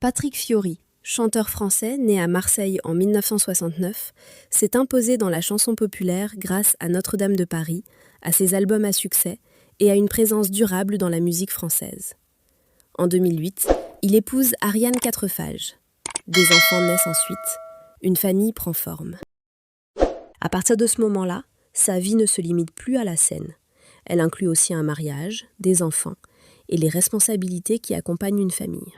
Patrick Fiori, chanteur français né à Marseille en 1969, s'est imposé dans la chanson populaire grâce à Notre-Dame de Paris, à ses albums à succès et à une présence durable dans la musique française. En 2008, il épouse Ariane Quatrefages. Des enfants naissent ensuite, une famille prend forme. À partir de ce moment-là, sa vie ne se limite plus à la scène. Elle inclut aussi un mariage, des enfants et les responsabilités qui accompagnent une famille.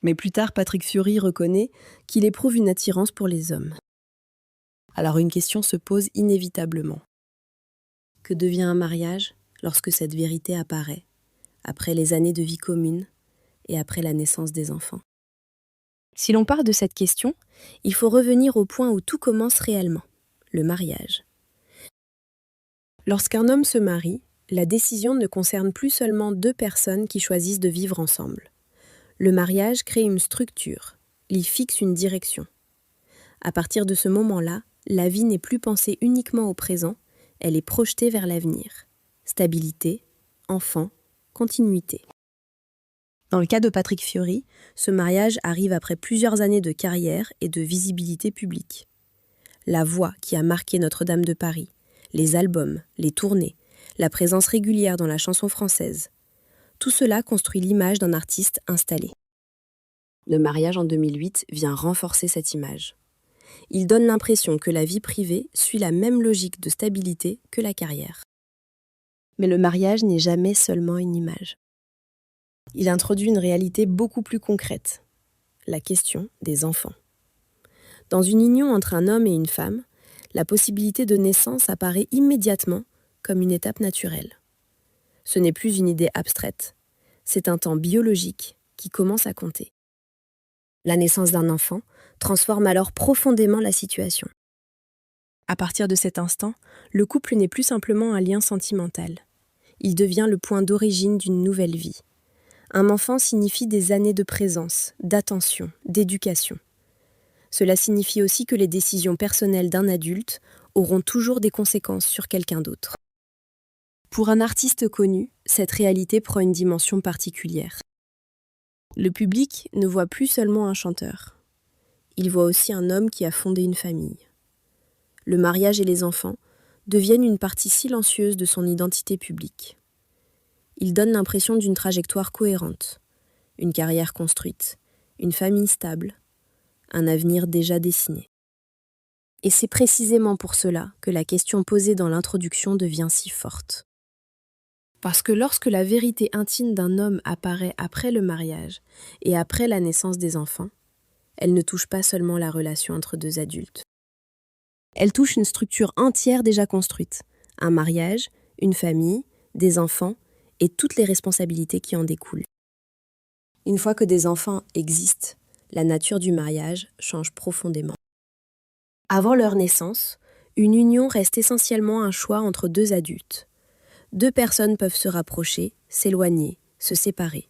Mais plus tard, Patrick Fiori reconnaît qu'il éprouve une attirance pour les hommes. Alors une question se pose inévitablement. Que devient un mariage lorsque cette vérité apparaît, après les années de vie commune et après la naissance des enfants? Si l'on part de cette question, il faut revenir au point où tout commence réellement, le mariage. Lorsqu'un homme se marie, la décision ne concerne plus seulement deux personnes qui choisissent de vivre ensemble. Le mariage crée une structure, y fixe une direction. À partir de ce moment-là, la vie n'est plus pensée uniquement au présent, elle est projetée vers l'avenir. Stabilité, enfant, continuité. Dans le cas de Patrick Fiori, ce mariage arrive après plusieurs années de carrière et de visibilité publique. La voix qui a marqué Notre-Dame de Paris, les albums, les tournées, la présence régulière dans la chanson française. Tout cela construit l'image d'un artiste installé. Le mariage en 2008 vient renforcer cette image. Il donne l'impression que la vie privée suit la même logique de stabilité que la carrière. Mais le mariage n'est jamais seulement une image. Il introduit une réalité beaucoup plus concrète, la question des enfants. Dans une union entre un homme et une femme, la possibilité de naissance apparaît immédiatement comme une étape naturelle. Ce n'est plus une idée abstraite, c'est un temps biologique qui commence à compter. La naissance d'un enfant transforme alors profondément la situation. À partir de cet instant, le couple n'est plus simplement un lien sentimental. Il devient le point d'origine d'une nouvelle vie. Un enfant signifie des années de présence, d'attention, d'éducation. Cela signifie aussi que les décisions personnelles d'un adulte auront toujours des conséquences sur quelqu'un d'autre. Pour un artiste connu, cette réalité prend une dimension particulière. Le public ne voit plus seulement un chanteur. Il voit aussi un homme qui a fondé une famille. Le mariage et les enfants deviennent une partie silencieuse de son identité publique. Ils donnent l'impression d'une trajectoire cohérente, une carrière construite, une famille stable, un avenir déjà dessiné. Et c'est précisément pour cela que la question posée dans l'introduction devient si forte. Parce que lorsque la vérité intime d'un homme apparaît après le mariage et après la naissance des enfants, elle ne touche pas seulement la relation entre deux adultes. Elle touche une structure entière déjà construite, un mariage, une famille, des enfants et toutes les responsabilités qui en découlent. Une fois que des enfants existent, la nature du mariage change profondément. Avant leur naissance, une union reste essentiellement un choix entre deux adultes. Deux personnes peuvent se rapprocher, s'éloigner, se séparer.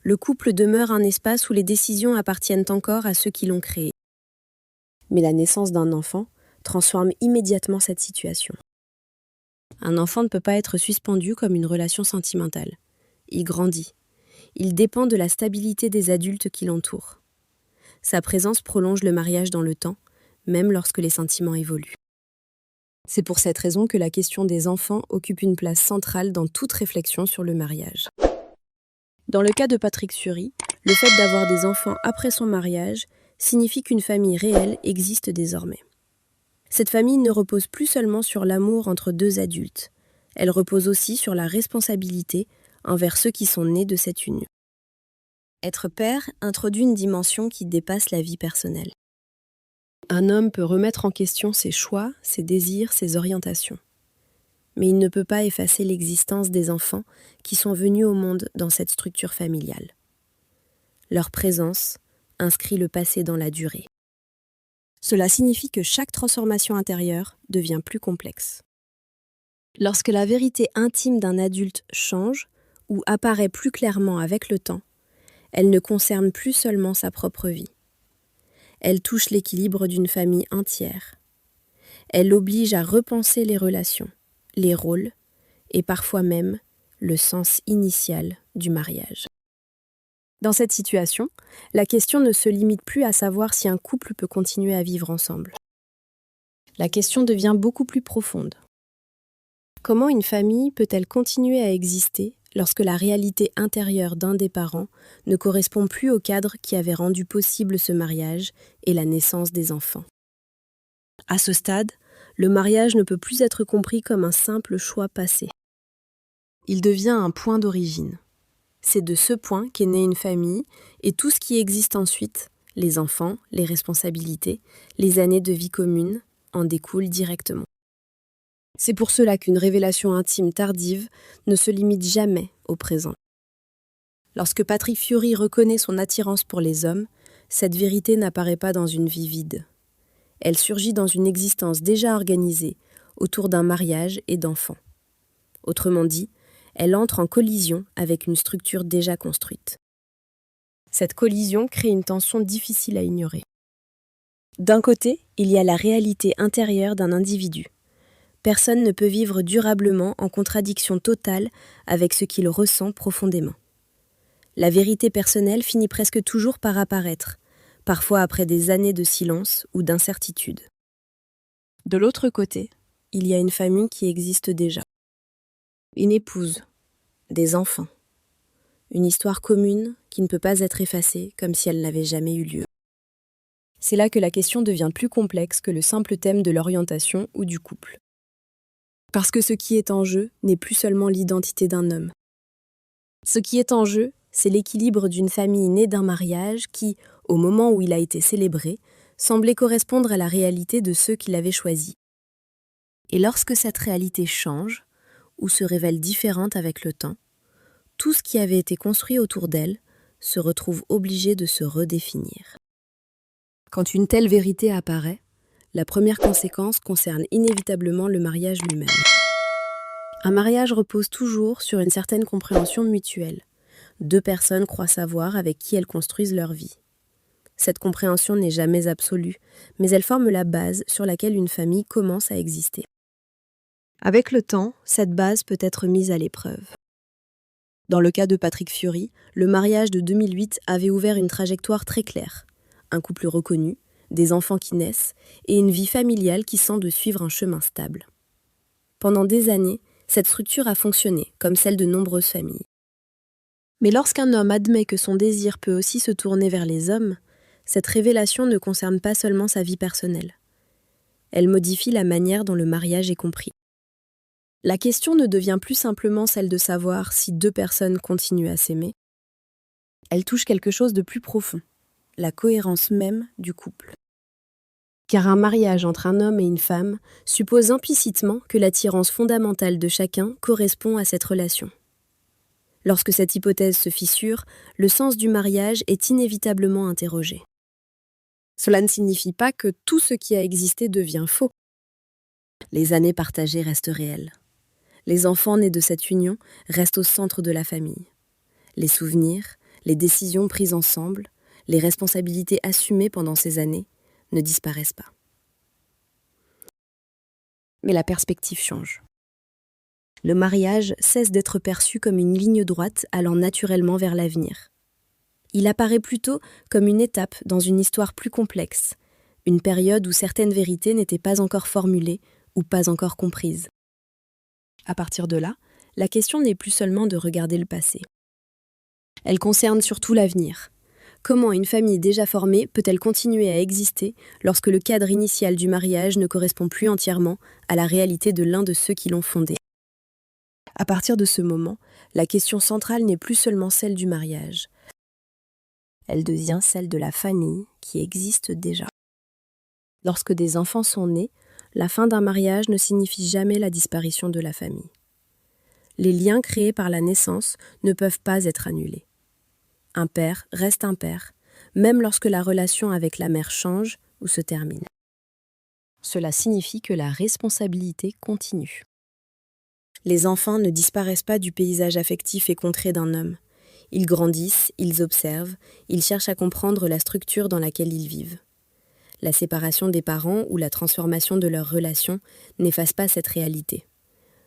Le couple demeure un espace où les décisions appartiennent encore à ceux qui l'ont créé. Mais la naissance d'un enfant transforme immédiatement cette situation. Un enfant ne peut pas être suspendu comme une relation sentimentale. Il grandit. Il dépend de la stabilité des adultes qui l'entourent. Sa présence prolonge le mariage dans le temps, même lorsque les sentiments évoluent. C'est pour cette raison que la question des enfants occupe une place centrale dans toute réflexion sur le mariage. Dans le cas de Patrick Fiori, le fait d'avoir des enfants après son mariage signifie qu'une famille réelle existe désormais. Cette famille ne repose plus seulement sur l'amour entre deux adultes, elle repose aussi sur la responsabilité envers ceux qui sont nés de cette union. Être père introduit une dimension qui dépasse la vie personnelle. Un homme peut remettre en question ses choix, ses désirs, ses orientations. Mais il ne peut pas effacer l'existence des enfants qui sont venus au monde dans cette structure familiale. Leur présence inscrit le passé dans la durée. Cela signifie que chaque transformation intérieure devient plus complexe. Lorsque la vérité intime d'un adulte change ou apparaît plus clairement avec le temps, elle ne concerne plus seulement sa propre vie. Elle touche l'équilibre d'une famille entière. Elle oblige à repenser les relations, les rôles et parfois même le sens initial du mariage. Dans cette situation, la question ne se limite plus à savoir si un couple peut continuer à vivre ensemble. La question devient beaucoup plus profonde. Comment une famille peut-elle continuer à exister lorsque la réalité intérieure d'un des parents ne correspond plus au cadre qui avait rendu possible ce mariage et la naissance des enfants? À ce stade, le mariage ne peut plus être compris comme un simple choix passé. Il devient un point d'origine. C'est de ce point qu'est née une famille et tout ce qui existe ensuite, les enfants, les responsabilités, les années de vie commune, en découlent directement. C'est pour cela qu'une révélation intime tardive ne se limite jamais au présent. Lorsque Patrick Fiori reconnaît son attirance pour les hommes, cette vérité n'apparaît pas dans une vie vide. Elle surgit dans une existence déjà organisée, autour d'un mariage et d'enfants. Autrement dit, elle entre en collision avec une structure déjà construite. Cette collision crée une tension difficile à ignorer. D'un côté, il y a la réalité intérieure d'un individu. Personne ne peut vivre durablement en contradiction totale avec ce qu'il ressent profondément. La vérité personnelle finit presque toujours par apparaître, parfois après des années de silence ou d'incertitude. De l'autre côté, il y a une famille qui existe déjà. Une épouse, des enfants, une histoire commune qui ne peut pas être effacée comme si elle n'avait jamais eu lieu. C'est là que la question devient plus complexe que le simple thème de l'orientation ou du couple. Parce que ce qui est en jeu n'est plus seulement l'identité d'un homme. Ce qui est en jeu, c'est l'équilibre d'une famille née d'un mariage qui, au moment où il a été célébré, semblait correspondre à la réalité de ceux qui l'avaient choisi. Et lorsque cette réalité change, ou se révèle différente avec le temps, tout ce qui avait été construit autour d'elle se retrouve obligé de se redéfinir. Quand une telle vérité apparaît, la première conséquence concerne inévitablement le mariage lui-même. Un mariage repose toujours sur une certaine compréhension mutuelle. Deux personnes croient savoir avec qui elles construisent leur vie. Cette compréhension n'est jamais absolue, mais elle forme la base sur laquelle une famille commence à exister. Avec le temps, cette base peut être mise à l'épreuve. Dans le cas de Patrick Fiori, le mariage de 2008 avait ouvert une trajectoire très claire. Un couple reconnu, des enfants qui naissent et une vie familiale qui semble suivre un chemin stable. Pendant des années, cette structure a fonctionné, comme celle de nombreuses familles. Mais lorsqu'un homme admet que son désir peut aussi se tourner vers les hommes, cette révélation ne concerne pas seulement sa vie personnelle. Elle modifie la manière dont le mariage est compris. La question ne devient plus simplement celle de savoir si deux personnes continuent à s'aimer. Elle touche quelque chose de plus profond, la cohérence même du couple. Car un mariage entre un homme et une femme suppose implicitement que l'attirance fondamentale de chacun correspond à cette relation. Lorsque cette hypothèse se fissure, le sens du mariage est inévitablement interrogé. Cela ne signifie pas que tout ce qui a existé devient faux. Les années partagées restent réelles. Les enfants nés de cette union restent au centre de la famille. Les souvenirs, les décisions prises ensemble, les responsabilités assumées pendant ces années ne disparaissent pas. Mais la perspective change. Le mariage cesse d'être perçu comme une ligne droite allant naturellement vers l'avenir. Il apparaît plutôt comme une étape dans une histoire plus complexe, une période où certaines vérités n'étaient pas encore formulées ou pas encore comprises. À partir de là, la question n'est plus seulement de regarder le passé. Elle concerne surtout l'avenir. Comment une famille déjà formée peut-elle continuer à exister lorsque le cadre initial du mariage ne correspond plus entièrement à la réalité de l'un de ceux qui l'ont fondé? À partir de ce moment, la question centrale n'est plus seulement celle du mariage. Elle devient celle de la famille qui existe déjà. Lorsque des enfants sont nés, la fin d'un mariage ne signifie jamais la disparition de la famille. Les liens créés par la naissance ne peuvent pas être annulés. Un père reste un père, même lorsque la relation avec la mère change ou se termine. Cela signifie que la responsabilité continue. Les enfants ne disparaissent pas du paysage affectif et concret d'un homme. Ils grandissent, ils observent, ils cherchent à comprendre la structure dans laquelle ils vivent. La séparation des parents ou la transformation de leur relation n'efface pas cette réalité.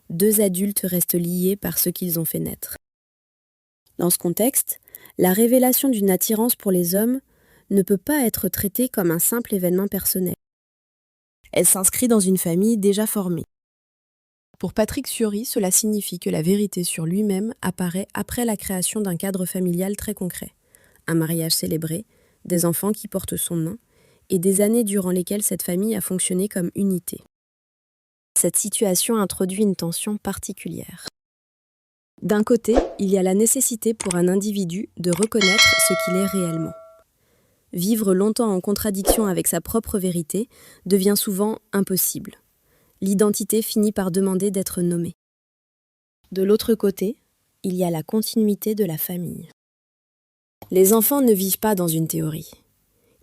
Deux adultes restent liés par ce qu'ils ont fait naître. Dans ce contexte, La révélation d'une attirance pour les hommes ne peut pas être traitée comme un simple événement personnel. Elle s'inscrit dans une famille déjà formée. Pour Patrick Fiori, cela signifie que la vérité sur lui-même apparaît après la création d'un cadre familial très concret. Un mariage célébré, des enfants qui portent son nom, et des années durant lesquelles cette famille a fonctionné comme unité. Cette situation introduit une tension particulière. D'un côté, il y a la nécessité pour un individu de reconnaître ce qu'il est réellement. Vivre longtemps en contradiction avec sa propre vérité devient souvent impossible. L'identité finit par demander d'être nommée. De l'autre côté, il y a la continuité de la famille. Les enfants ne vivent pas dans une théorie.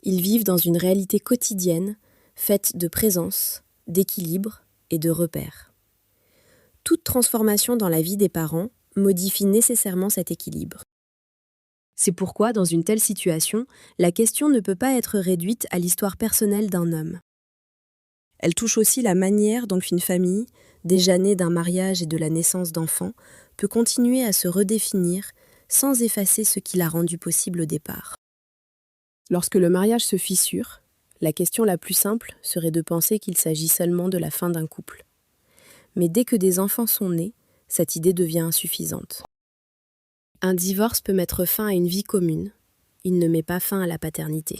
Ils vivent dans une réalité quotidienne, faite de présence, d'équilibre et de repères. Toute transformation dans la vie des parents modifie nécessairement cet équilibre. C'est pourquoi, dans une telle situation, la question ne peut pas être réduite à l'histoire personnelle d'un homme. Elle touche aussi la manière dont une famille, déjà née d'un mariage et de la naissance d'enfants, peut continuer à se redéfinir sans effacer ce qui l'a rendu possible au départ. Lorsque le mariage se fissure, la question la plus simple serait de penser qu'il s'agit seulement de la fin d'un couple. Mais dès que des enfants sont nés, cette idée devient insuffisante. Un divorce peut mettre fin à une vie commune. Il ne met pas fin à la paternité.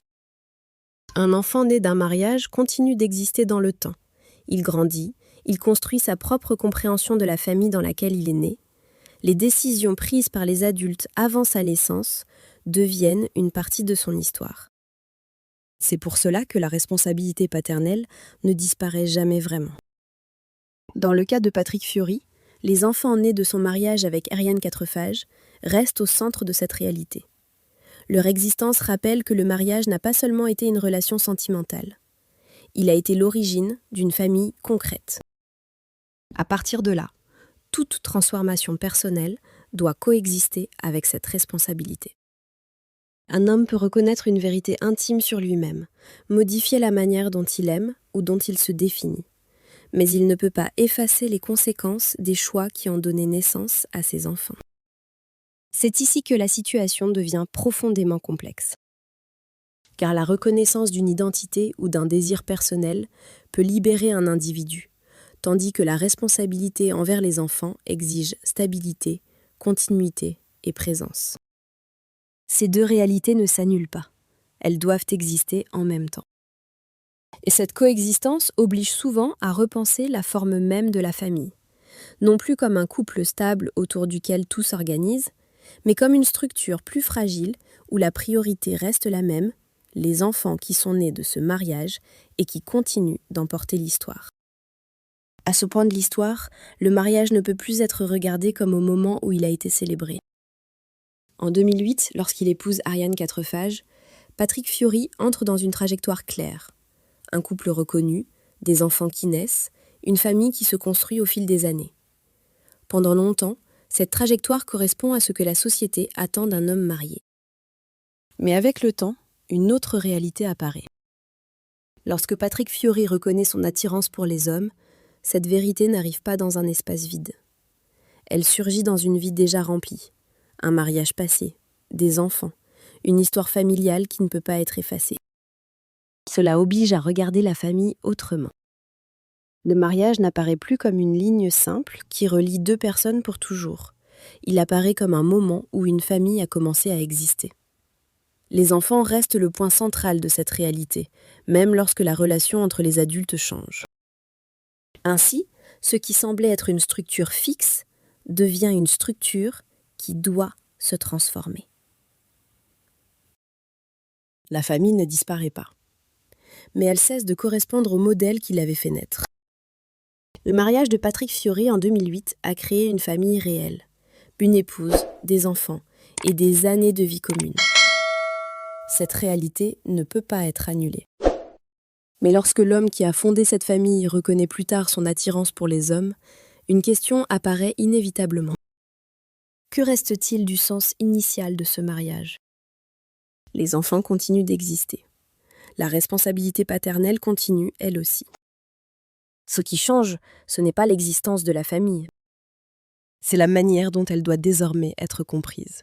Un enfant né d'un mariage continue d'exister dans le temps. Il grandit, il construit sa propre compréhension de la famille dans laquelle il est né. Les décisions prises par les adultes avant sa naissance deviennent une partie de son histoire. C'est pour cela que la responsabilité paternelle ne disparaît jamais vraiment. Dans le cas de Patrick Fiori, les enfants nés de son mariage avec Ariane Quatrefages restent au centre de cette réalité. Leur existence rappelle que le mariage n'a pas seulement été une relation sentimentale. Il a été l'origine d'une famille concrète. À partir de là, toute transformation personnelle doit coexister avec cette responsabilité. Un homme peut reconnaître une vérité intime sur lui-même, modifier la manière dont il aime ou dont il se définit. Mais il ne peut pas effacer les conséquences des choix qui ont donné naissance à ses enfants. C'est ici que la situation devient profondément complexe. Car la reconnaissance d'une identité ou d'un désir personnel peut libérer un individu, tandis que la responsabilité envers les enfants exige stabilité, continuité et présence. Ces deux réalités ne s'annulent pas, elles doivent exister en même temps. Et cette coexistence oblige souvent à repenser la forme même de la famille, non plus comme un couple stable autour duquel tout s'organise, mais comme une structure plus fragile où la priorité reste la même, les enfants qui sont nés de ce mariage et qui continuent d'en porter l'histoire. À ce point de l'histoire, le mariage ne peut plus être regardé comme au moment où il a été célébré. En 2008, lorsqu'il épouse Ariane Quatrefages, Patrick Fiori entre dans une trajectoire claire. Un couple reconnu, des enfants qui naissent, une famille qui se construit au fil des années. Pendant longtemps, cette trajectoire correspond à ce que la société attend d'un homme marié. Mais avec le temps, une autre réalité apparaît. Lorsque Patrick Fiori reconnaît son attirance pour les hommes, cette vérité n'arrive pas dans un espace vide. Elle surgit dans une vie déjà remplie. Un mariage passé, des enfants, une histoire familiale qui ne peut pas être effacée. Cela oblige à regarder la famille autrement. Le mariage n'apparaît plus comme une ligne simple qui relie deux personnes pour toujours. Il apparaît comme un moment où une famille a commencé à exister. Les enfants restent le point central de cette réalité, même lorsque la relation entre les adultes change. Ainsi, ce qui semblait être une structure fixe devient une structure qui doit se transformer. La famille ne disparaît pas, mais elle cesse de correspondre au modèle qui l'avait fait naître. Le mariage de Patrick Fiori en 2008 a créé une famille réelle, une épouse, des enfants et des années de vie commune. Cette réalité ne peut pas être annulée. Mais lorsque l'homme qui a fondé cette famille reconnaît plus tard son attirance pour les hommes, une question apparaît inévitablement. Que reste-t-il du sens initial de ce mariage ? Les enfants continuent d'exister. La responsabilité paternelle continue, elle aussi. Ce qui change, ce n'est pas l'existence de la famille. C'est la manière dont elle doit désormais être comprise.